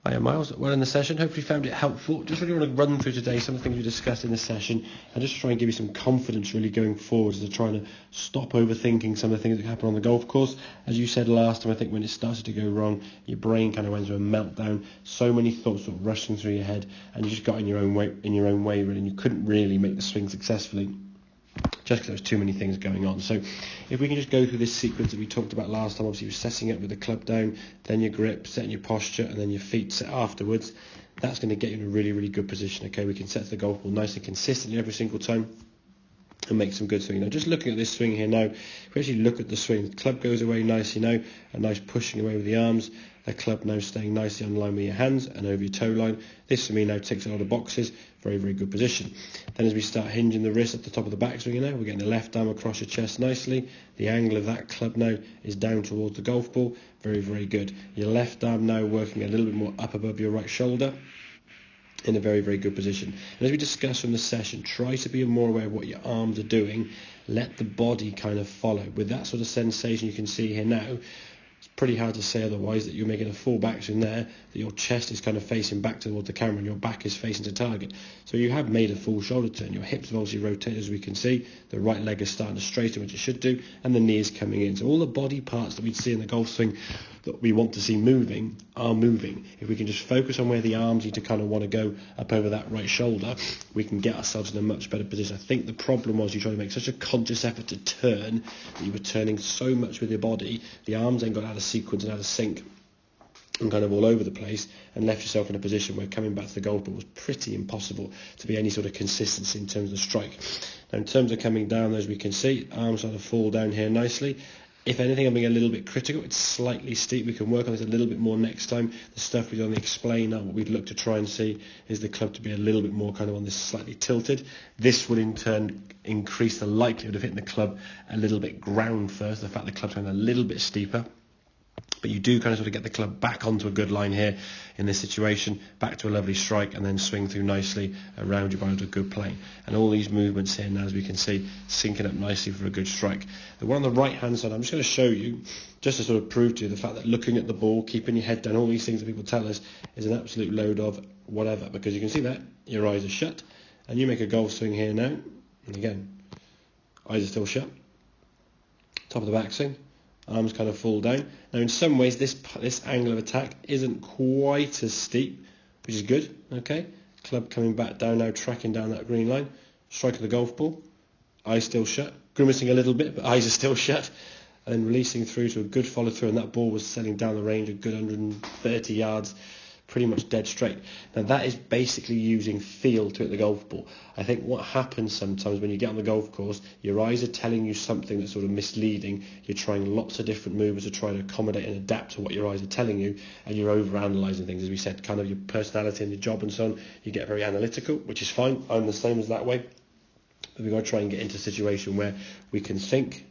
Hi, I'm Miles. Well, in the session, hopefully you found it helpful. Just really want to run through today some of the things we discussed in the session and just try and give you some confidence really going forward as to trying to stop overthinking some of the things that happen on the golf course. As you said last time, I think when it started to go wrong, your brain kind of went through a meltdown. So many thoughts sort of rushing through your head, and you just got in your own way, really, and you couldn't really make the swing successfully, just because there was too many things going on. So if we can just go through this sequence that we talked about last time, obviously you're setting up with the club down, then your grip, setting your posture, and then your feet set afterwards. That's going to get you in a really, really good position. Okay, we can set the golf ball nice and consistently every single time and make some good swing. Now, just looking at this swing here now, if we actually look at the swing, the club goes away nicely now, a nice pushing away with the arms, the club now staying nicely on line with your hands and over your toe line. This for me now ticks a lot of boxes, very, very good position. Then as we start hinging the wrist at the top of the backswing now, we're getting the left arm across your chest nicely. The angle of that club now is down towards the golf ball, very, very good. Your left arm now working a little bit more up above your right shoulder, in a very, very good position. And as we discussed from the session, try to be more aware of what your arms are doing. Let the body kind of follow. With that sort of sensation you can see here now, it's pretty hard to say otherwise that you're making a full backswing there, that your chest is kind of facing back towards the camera and your back is facing to target. So you have made a full shoulder turn. Your hips have obviously rotated, as we can see. The right leg is starting to straighten, which it should do, and the knee is coming in. So all the body parts that we'd see in the golf swing that we want to see moving are moving. If we can just focus on where the arms need to kind of want to go up over that right shoulder, we can get ourselves in a much better position. I think the problem was you tried to make such a conscious effort to turn that you were turning so much with your body, the arms then got out of sequence and out of sync and kind of all over the place, and left yourself in a position where coming back to the golf ball was pretty impossible to be any sort of consistency in terms of strike. Now in terms of coming down, as we can see, arms start to fall down here nicely. If anything, I'm being a little bit critical. It's slightly steep. We can work on this a little bit more next time. The stuff we only explain now, what we'd look to try and see is the club to be a little bit more kind of on this slightly tilted. This will in turn increase the likelihood of hitting the club a little bit ground first, the fact the club's going a little bit steeper. But you do kind of sort of get the club back onto a good line here in this situation, back to a lovely strike, and then swing through nicely around your body to a good plane. And all these movements here now, as we can see, syncing up nicely for a good strike. The one on the right hand side, I'm just going to show you, just to sort of prove to you the fact that looking at the ball, keeping your head down, all these things that people tell us is an absolute load of whatever, because you can see that your eyes are shut, and you make a golf swing here now, and again, eyes are still shut, top of the backswing. Arms kind of fall down. Now in some ways this angle of attack isn't quite as steep, which is good. Okay, club coming back down now, tracking down that green line, striking the golf ball, eyes still shut, grimacing a little bit but eyes are still shut, and then releasing through to a good follow through, and that ball was sailing down the range a good 130 yards, pretty much dead straight. Now that is basically using feel to hit the golf ball. I think what happens sometimes when you get on the golf course, your eyes are telling you something that's sort of misleading. You're trying lots of different movements to try to accommodate and adapt to what your eyes are telling you, and you're over-analysing things. As we said, kind of your personality and your job and so on, you get very analytical, which is fine. I'm the same as that way. But we've got to try and get into a situation where we can think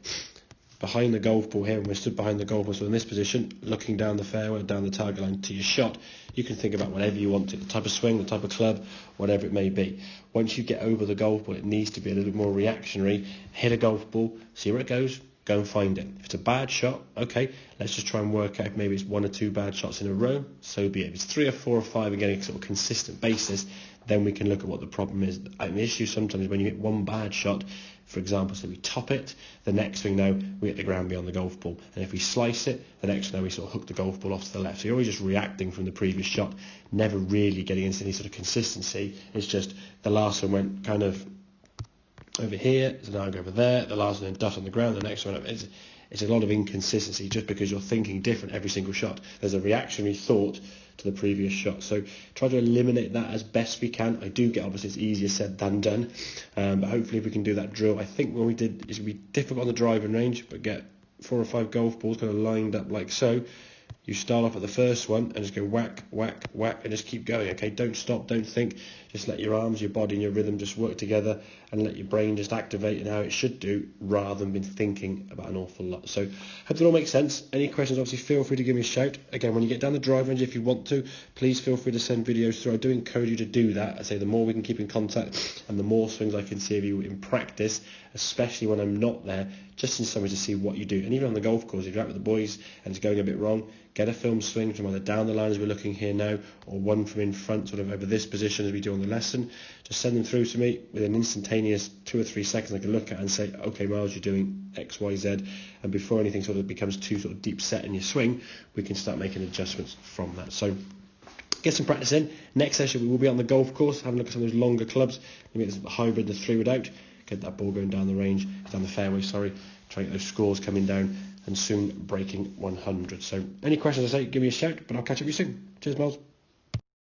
behind the golf ball here, and we're stood behind the golf ball, so in this position, looking down the fairway, down the target line to your shot, you can think about whatever you want to, the type of swing, the type of club, whatever it may be. Once you get over the golf ball, it needs to be a little bit more reactionary. Hit a golf ball, see where it goes, go and find it. If it's a bad shot, okay, let's just try and work out if maybe it's 1 or 2 bad shots in a row, so be it. If it's 3 or 4 or 5 and getting a sort of consistent basis, then we can look at what the problem is. And the issue sometimes is when you hit one bad shot, for example, so we top it, the next swing now we hit the ground beyond the golf ball, and if we slice it, the next swing now we sort of hook the golf ball off to the left. So you're always just reacting from the previous shot, never really getting into any sort of consistency. It's just the last one went kind of over here, so now I go over there, the last one then dust on the ground, the next one up. It's a lot of inconsistency just because you're thinking different every single shot. There's a reactionary thought to the previous shot. So try to eliminate that as best we can. I do get, obviously it's easier said than done, but hopefully if we can do that drill. I think when we did, it's going to be difficult on the driving range, but get 4 or 5 golf balls kind of lined up like so. You start off at the first one and just go whack, whack, whack, and just keep going, okay? Don't stop, don't think. Just let your arms, your body and your rhythm just work together, and let your brain just activate in how it should do, rather than been thinking about an awful lot. So hope that all makes sense. Any questions, obviously feel free to give me a shout. Again, when you get down the drive range, if you want to, please feel free to send videos through. I do encourage you to do that. I say the more we can keep in contact and the more swings I can see of you in practice, especially when I'm not there, just in some way to see what you do. And even on the golf course, if you're out with the boys and it's going a bit wrong, get a film swing from either down the line as we're looking here now, or one from in front, sort of over this position as we do on the lesson. Just send them through to me with an instantaneous 2 or 3 seconds I can look at and say, okay, Miles, you're doing X, Y, Z. And before anything sort of becomes too sort of deep set in your swing, we can start making adjustments from that. So get some practice in. Next session we will be on the golf course, having a look at some of those longer clubs. Maybe it's the hybrid, the 3-wood out. Get that ball going down the range, down the fairway, sorry. Try to get those scores coming down and soon breaking 100. So any questions, I say, give me a shout, but I'll catch up with you soon. Cheers, Miles.